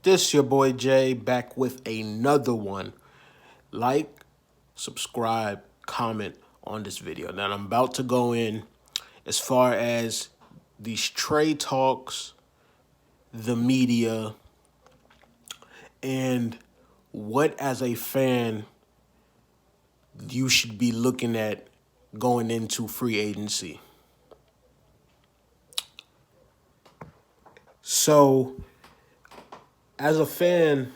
This your boy Jay back with another one. Like, subscribe, comment on this video. Now I'm about to go in as far as these trade talks, the media, and what as a fan you should be looking at going into free agency. So, as a fan,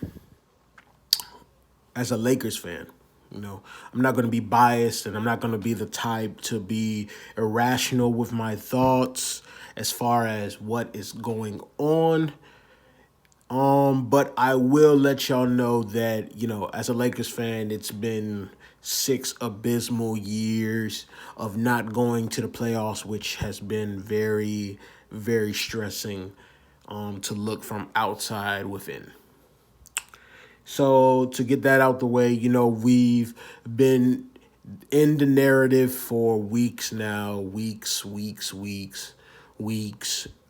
as a Lakers fan, I'm not going to be biased and I'm not going to be the type to be irrational with my thoughts as far as what is going on. But I will let y'all know that, as a Lakers fan, it's been 6 abysmal years of not going to the playoffs, which has been very, very stressing to look from outside within. So to get that out the way, we've been in the narrative for weeks now, weeks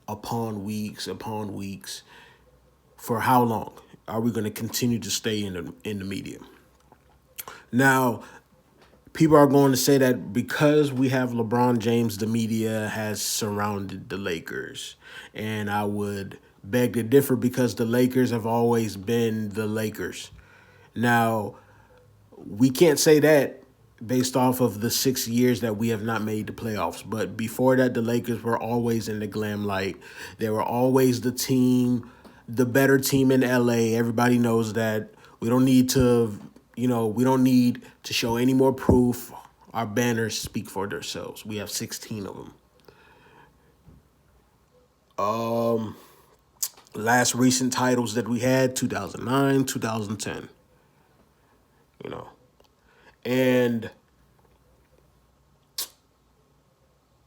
upon weeks. For how long are we going to continue to stay in the media? Now, people are going to say that because we have LeBron James, the media has surrounded the Lakers. And I would beg to differ because the Lakers have always been the Lakers. Now, we can't say that based off of the 6 years that we have not made the playoffs. But before that, the Lakers were always in the glam light. They were always the better team in LA. Everybody knows that. We don't need to show any more proof. Our banners speak for themselves. We have 16 of them. Last recent titles that we had, 2009, 2010. And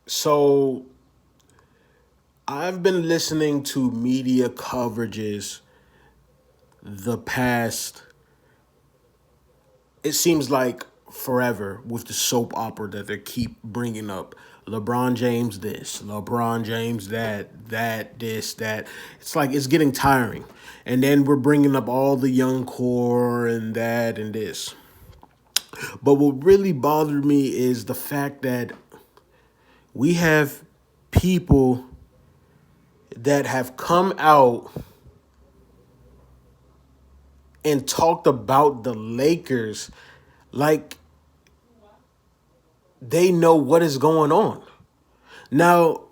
so I've been listening to media coverages the past, it seems like forever, with the soap opera that they keep bringing up. LeBron James this, LeBron James that, this, that. It's like it's getting tiring. And then we're bringing up all the young core and that and this. But what really bothered me is the fact that we have people that have come out and talked about the Lakers like they know what is going on. Now,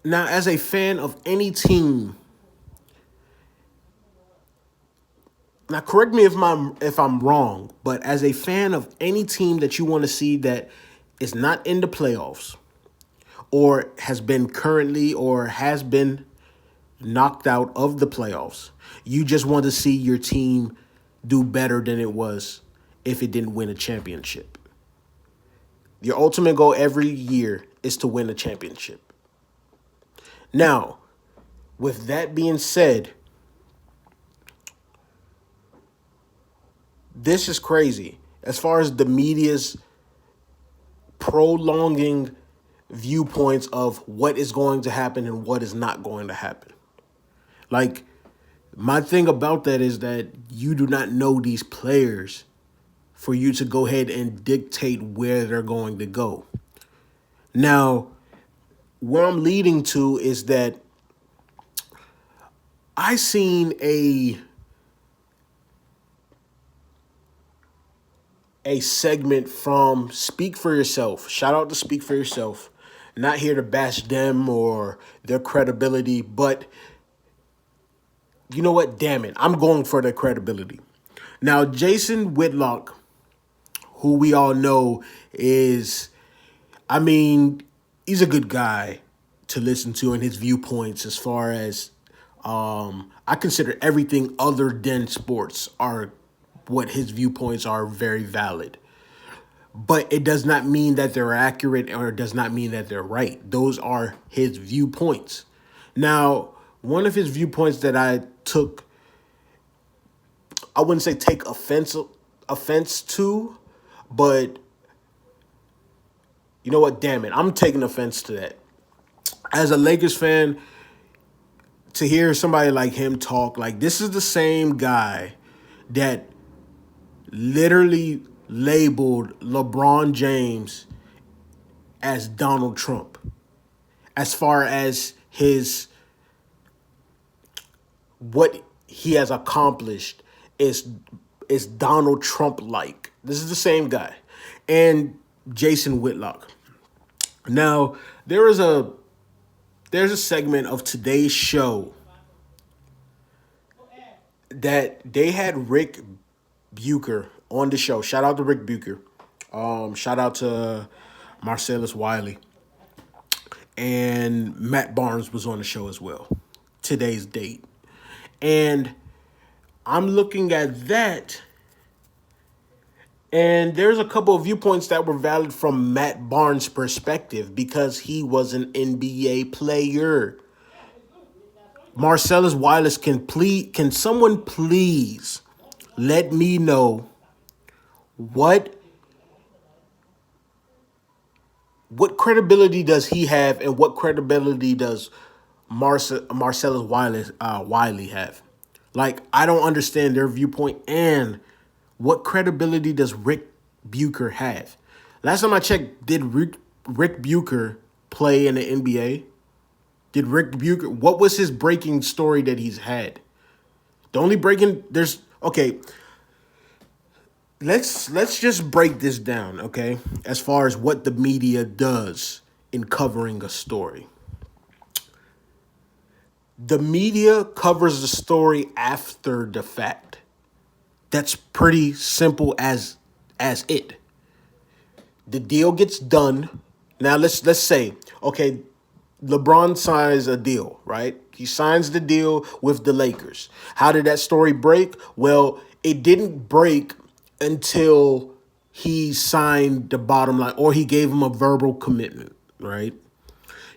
as a fan of any team, now correct me if I'm wrong, but as a fan of any team that you want to see that is not in the playoffs or has been currently or has been knocked out of the playoffs, you just want to see your team do better than it was if it didn't win a championship. Your ultimate goal every year is to win a championship. Now, with that being said, this is crazy. As far as the media's prolonging viewpoints of what is going to happen and what is not going to happen. Like, my thing about that is that you do not know these players for you to go ahead and dictate where they're going to go. Now, where I'm leading to is that I seen a segment from Speak for Yourself. Shout out to Speak for Yourself. Not here to bash them or their credibility, but you know what? Damn it. I'm going for their credibility. Now, Jason Whitlock, who we all know he's a good guy to listen to and his viewpoints as far as I consider everything other than sports are what his viewpoints are very valid. But it does not mean that they're accurate or it does not mean that they're right. Those are his viewpoints. Now, one of his viewpoints that I wouldn't say take offense to, but you know what? Damn it. I'm taking offense to that. As a Lakers fan, to hear somebody like him talk, like this is the same guy that literally labeled LeBron James as Donald Trump as far as his what he has accomplished is Donald Trump like. This is the same guy. And Jason Whitlock. Now, there's a segment of today's show that they had Rick Bucher on the show. Shout out to Rick Bucher. Shout out to Marcellus Wiley. And Matt Barnes was on the show as well. Today's date. And I'm looking at that, and there's a couple of viewpoints that were valid from Matt Barnes' perspective because he was an NBA player. Marcellus Wallace, can someone please let me know what credibility does he have and what credibility does Marcellus Wiley have? Like, I don't understand their viewpoint. And what credibility does Rick Bucher have? Last time I checked, did Rick Bucher play in the NBA? Did Rick Bucher, what was his breaking story that he's had? The only breaking, okay, let's just break this down, okay? As far as what the media does in covering a story. The media covers the story after the fact. That's pretty simple as it. The deal gets done. Now let's say, okay, LeBron signs a deal, right? He signs the deal with the Lakers. How did that story break? Well, it didn't break until he signed the bottom line, or he gave him a verbal commitment, right?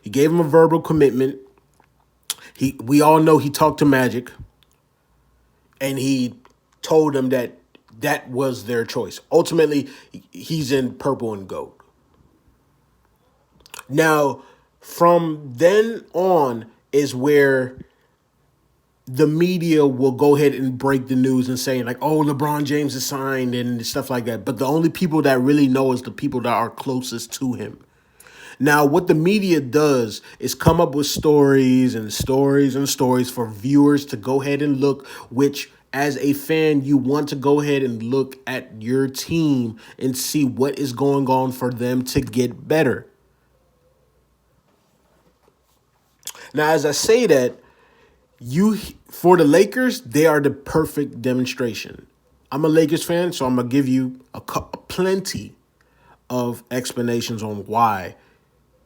He gave him a verbal commitment. We all know he talked to Magic, and he told them that was their choice. Ultimately, he's in purple and gold. Now, from then on is where the media will go ahead and break the news and saying like, oh, LeBron James is signed and stuff like that. But the only people that really know is the people that are closest to him. Now, what the media does is come up with stories and stories and stories for viewers to go ahead and look, which as a fan, you want to go ahead and look at your team and see what is going on for them to get better. Now, as I say that, for the Lakers, they are the perfect demonstration. I'm a Lakers fan, so I'm going to give you plenty of explanations on why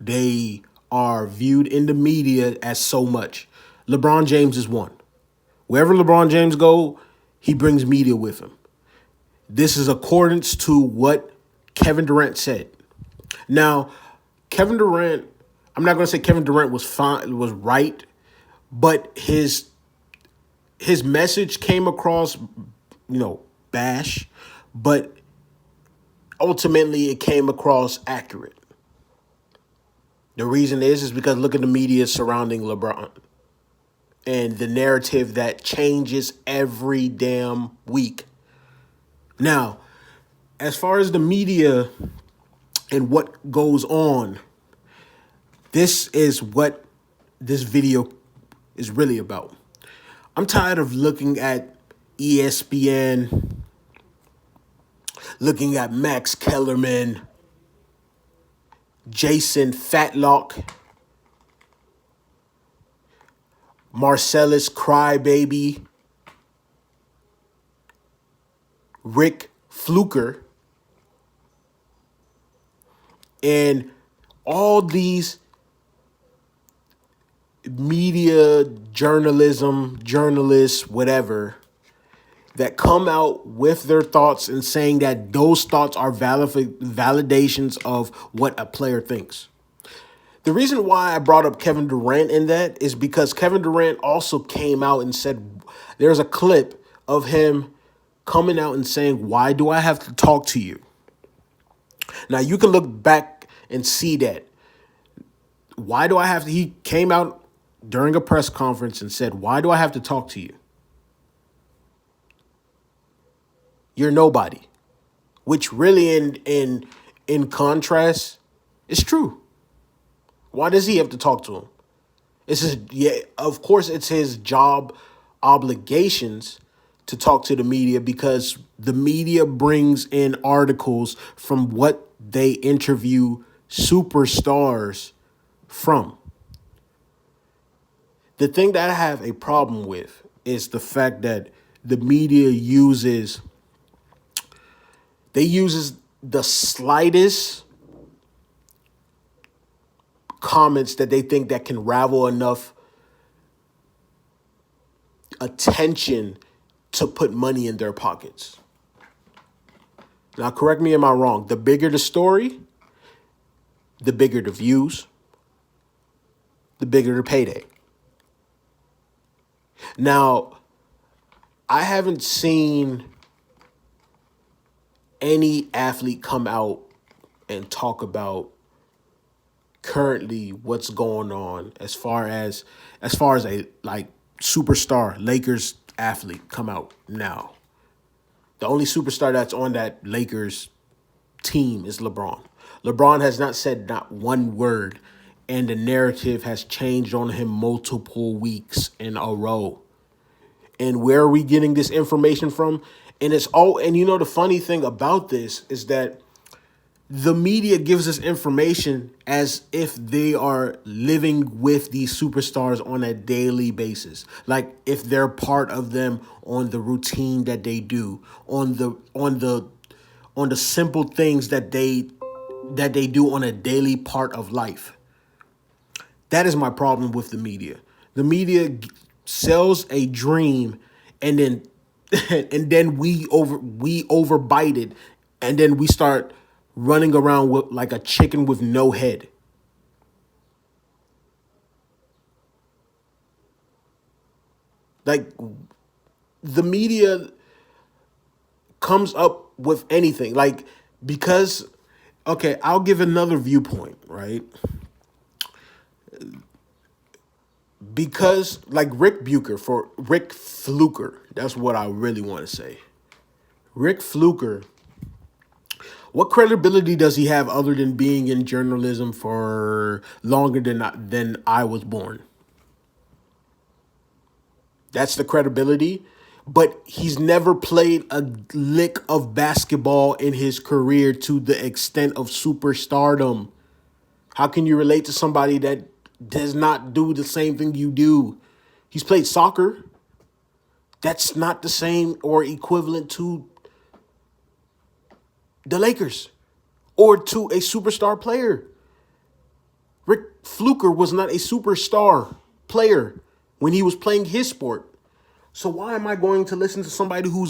they are viewed in the media as so much. LeBron James is one. Wherever LeBron James go, he brings media with him. This is accordance to what Kevin Durant said. Now, Kevin Durant, I'm not going to say Kevin Durant was right, but his message came across, bash, but ultimately it came across accurate. The reason is because look at the media surrounding LeBron and the narrative that changes every damn week. Now, as far as the media and what goes on, this is what this video is really about. I'm tired of looking at ESPN, looking at Max Kellerman, Jason Fatlock, Marcellus Crybaby, Rick Fluker, and all these media, journalists, whatever, that come out with their thoughts and saying that those thoughts are validations of what a player thinks. The reason why I brought up Kevin Durant in that is because Kevin Durant also came out and said, there's a clip of him coming out and saying, why do I have to talk to you? Now, you can look back and see that. Why do I have to? He came out during a press conference and said, "Why do I have to talk to you? You're nobody." Which really, in contrast, is true. Why does he have to talk to him? It's his, yeah, of course it's his job obligations to talk to the media because the media brings in articles from what they interview superstars from. The thing that I have a problem with is the fact that the media uses the slightest comments that they think that can ravel enough attention to put money in their pockets. Now, correct me, am I wrong? The bigger the story, the bigger the views, the bigger the payday. Now, I haven't seen any athlete come out and talk about currently what's going on as far as a like superstar Lakers athlete come out now. The only superstar that's on that Lakers team is LeBron. LeBron has not said not one word, and the narrative has changed on him multiple weeks in a row. And where are we getting this information from? And you know the funny thing about this is that the media gives us information as if they are living with these superstars on a daily basis, like if they're part of them on the routine that they do, on the simple things that they do on a daily part of life. That is my problem with the media. The media sells a dream, and then and then we overbite it, and then we start running around with like a chicken with no head. Like the media comes up with anything. Like because okay, I'll give another viewpoint, right? Because like Rick Fluker, that's what I really want to say. Rick Fluker, what credibility does he have other than being in journalism for longer than I was born? That's the credibility. But he's never played a lick of basketball in his career to the extent of superstardom. How can you relate to somebody that does not do the same thing you do? He's played soccer. That's not the same or equivalent to the Lakers or to a superstar player. Rick Fluker was not a superstar player when he was playing his sport. So why am I going to listen to somebody who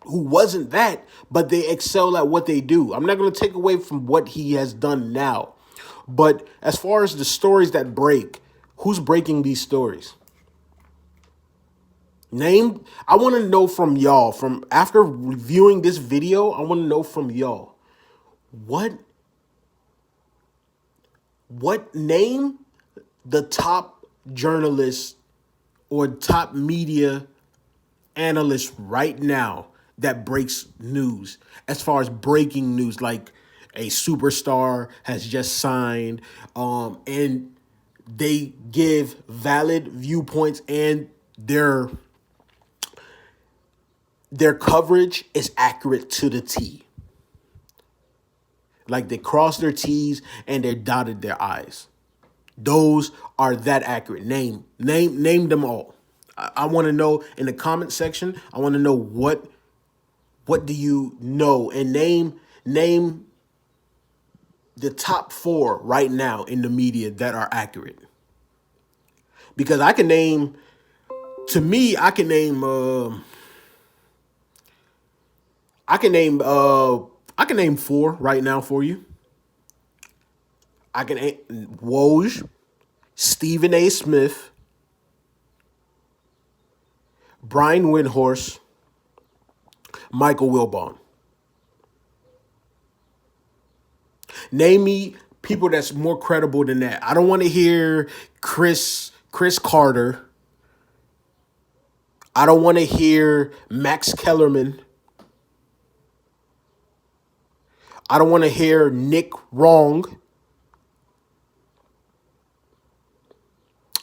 wasn't that, but they excel at what they do? I'm not going to take away from what he has done now. But as far as the stories that break, who's breaking these stories? I want to know from y'all, from after reviewing this video, I want to know from y'all. What name the top journalist or top media analyst right now that breaks news, as far as breaking news, like a superstar has just signed, and they give valid viewpoints, and their coverage is accurate to the T. Like they cross their T's and they dotted their I's. Those are that accurate. Name them all. I want to know in the comment section. I want to know what do you know, and name the top 4 right now in the media that are accurate. Because I can name, to me, I can name 4 right now for you. I can Woj, Stephen A. Smith, Brian Windhorst, Michael Wilbon. Name me people that's more credible than that. I don't want to hear Chris Chris Carter. I don't want to hear Max Kellerman. I don't want to hear Nick Wrong.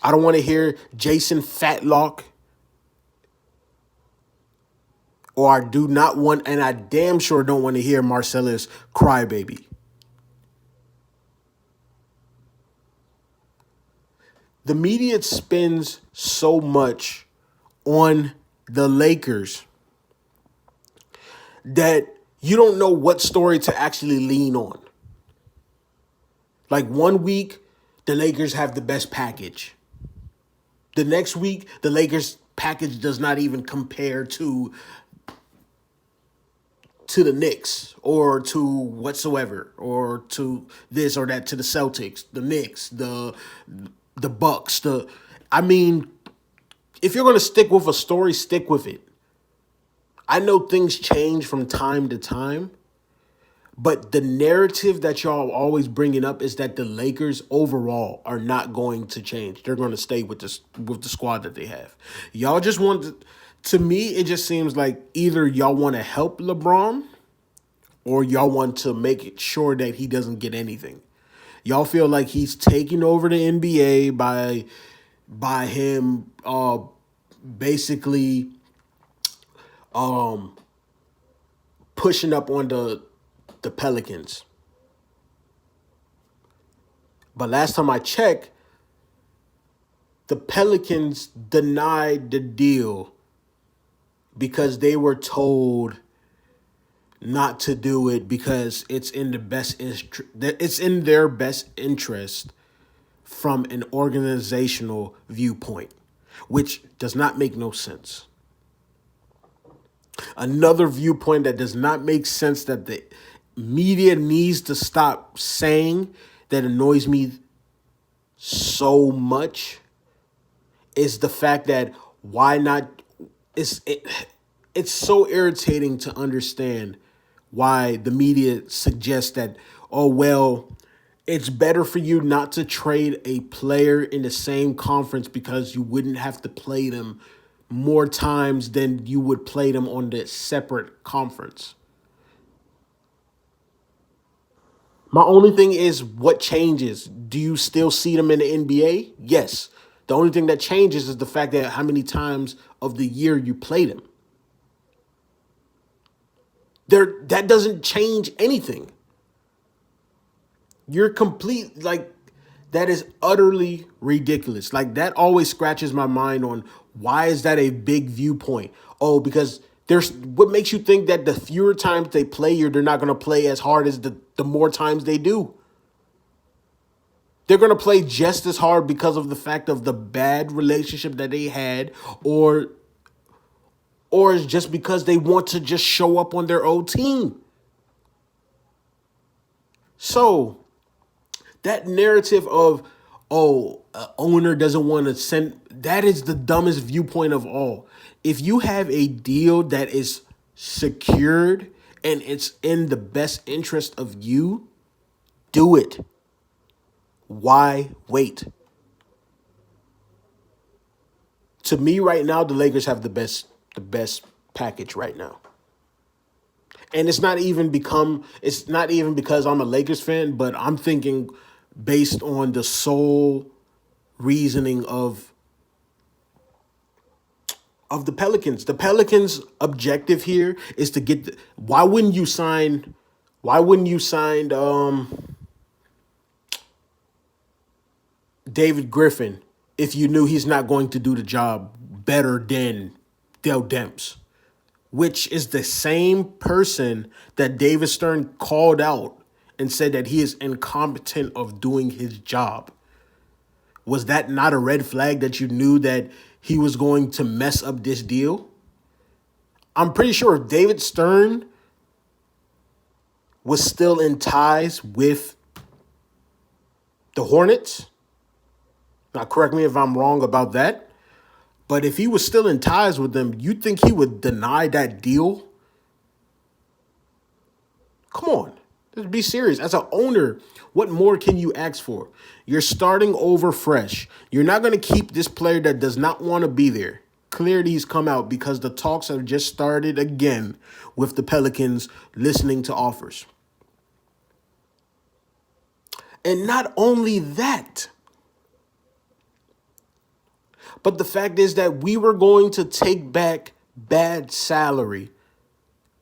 I don't want to hear Jason Fatlock. Or I do not want, and I damn sure don't want to hear Marcellus Crybaby. The media spends so much on the Lakers that you don't know what story to actually lean on. Like one week, the Lakers have the best package. The next week, the Lakers package does not even compare to the Knicks or to whatsoever or to this or that, to the Celtics, the Knicks, the Bucks. I mean, if you're going to stick with a story, stick with it. I know things change from time to time, but the narrative that y'all always bringing up is that the Lakers overall are not going to change. They're going to stay with the squad that they have. Y'all just want to me, it just seems like either y'all want to help LeBron or y'all want to make it sure that he doesn't get anything. Y'all feel like he's taking over the NBA by him basically pushing up on the Pelicans. But last time I checked, the Pelicans denied the deal because they were told not to do it because it's in their best interest from an organizational viewpoint, which does not make no sense. Another viewpoint that does not make sense that the media needs to stop saying that annoys me so much is the fact that why not it's so irritating to understand why the media suggests that, oh, well, it's better for you not to trade a player in the same conference because you wouldn't have to play them more times than you would play them on the separate conference. My only thing is what changes. Do you still see them in the NBA? Yes. The only thing that changes is the fact that how many times of the year you play them. That doesn't change anything. You're complete, like, that is utterly ridiculous. Like, that always scratches my mind on why is that a big viewpoint? Oh, because there's what makes you think that the fewer times they play you, they're not going to play as hard as the more times they do. They're going to play just as hard because of the fact of the bad relationship that they had, or it's just because they want to just show up on their old team. So that narrative of, oh, owner doesn't want to send, that is the dumbest viewpoint of all. If you have a deal that is secured and it's in the best interest of you, do it. Why wait? To me right now, the Lakers have the best package right now. And it's not even because I'm a Lakers fan, but I'm thinking based on the sole reasoning of the Pelicans. The Pelicans' objective here is to get why wouldn't you sign David Griffin if you knew he's not going to do the job better than Dell Demps, which is the same person that David Stern called out and said that he is incompetent of doing his job. Was that not a red flag that you knew that he was going to mess up this deal? I'm pretty sure if David Stern was still in ties with the Hornets, now correct me if I'm wrong about that, but if he was still in ties with them, you think he would deny that deal? Come on. Let's be serious. As an owner, what more can you ask for? You're starting over fresh. You're not going to keep this player that does not want to be there. Clarity's come out because the talks have just started again with the Pelicans listening to offers. And not only that, but the fact is that we were going to take back bad salary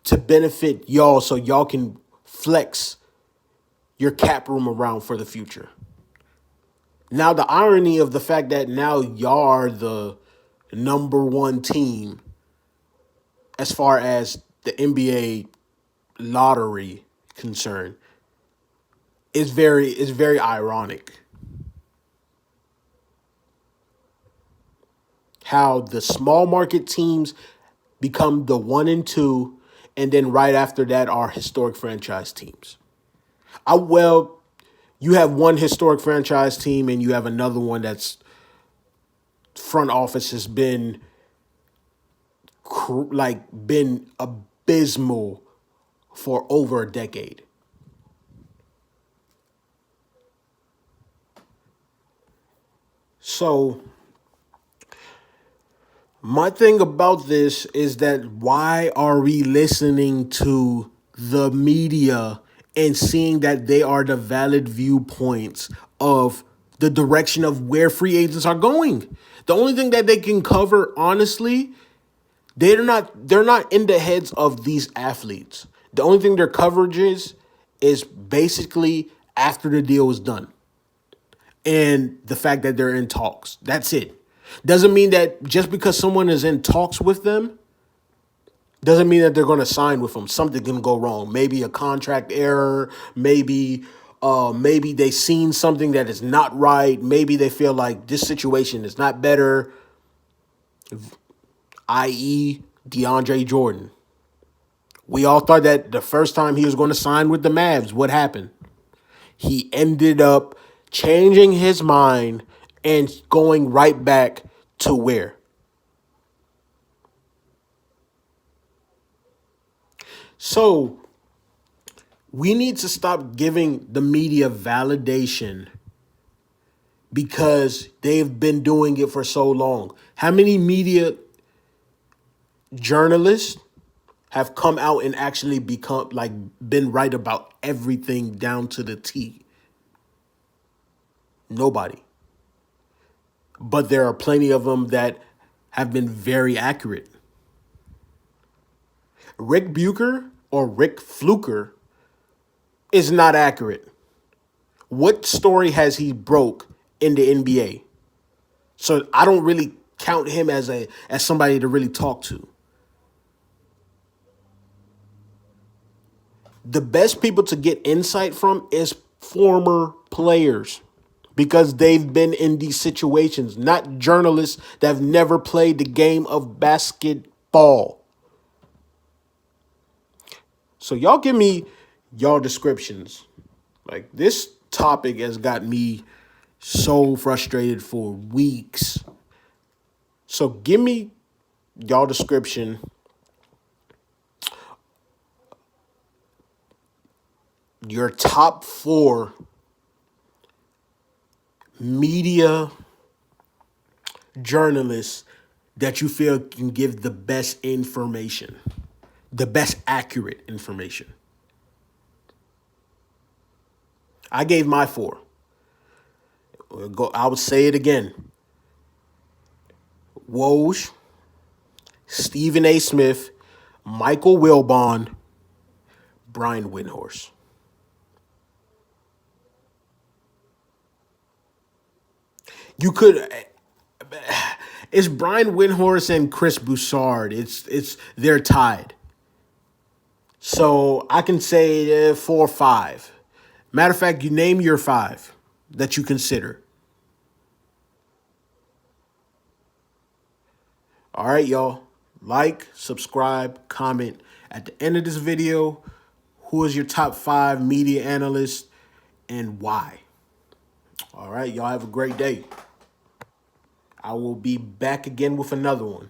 to benefit y'all so y'all can flex your cap room around for the future. Now, the irony of the fact that now y'all are the number one team as far as the NBA lottery concerned is very ironic. How the small market teams become the one and two, and then right after that are historic franchise teams. Well, you have one historic franchise team, and you have another one that's front office has been abysmal for over a decade. So my thing about this is that why are we listening to the media and seeing that they are the valid viewpoints of the direction of where free agents are going? The only thing that they can cover, honestly, they're not in the heads of these athletes. The only thing their coverage is basically after the deal is done and the fact that they're in talks. That's it. Doesn't mean that just because someone is in talks with them doesn't mean that they're going to sign with them. Something can go wrong. Maybe a contract error. Maybe they seen something that is not right. Maybe they feel like this situation is not better, i.e. DeAndre Jordan. We all thought that the first time he was going to sign with the Mavs, what happened? He ended up changing his mind and going right back to where? So we need to stop giving the media validation because they've been doing it for so long. How many media journalists have come out and actually been right about everything down to the T? Nobody. But there are plenty of them that have been very accurate. Rick Bucher or Rick Fluker is not accurate. What story has he broke in the NBA? So I don't really count him as somebody to really talk to. The best people to get insight from is former players because they've been in these situations, not journalists that have never played the game of basketball. So y'all give me y'all descriptions. Like, this topic has got me so frustrated for weeks. So give me y'all description. Your top 4 media journalists that you feel can give the best information, the best accurate information. I gave my 4. I would say it again. Woj, Stephen A. Smith, Michael Wilbon, Brian Windhorst. You could. It's Brian Windhorst and Chris Broussard. They're tied. So I can say 4 or 5. Matter of fact, you name your 5 that you consider. All right, y'all. Like, subscribe, comment. At the end of this video, who is your top 5 media analysts and why? All right, y'all have a great day. I will be back again with another one.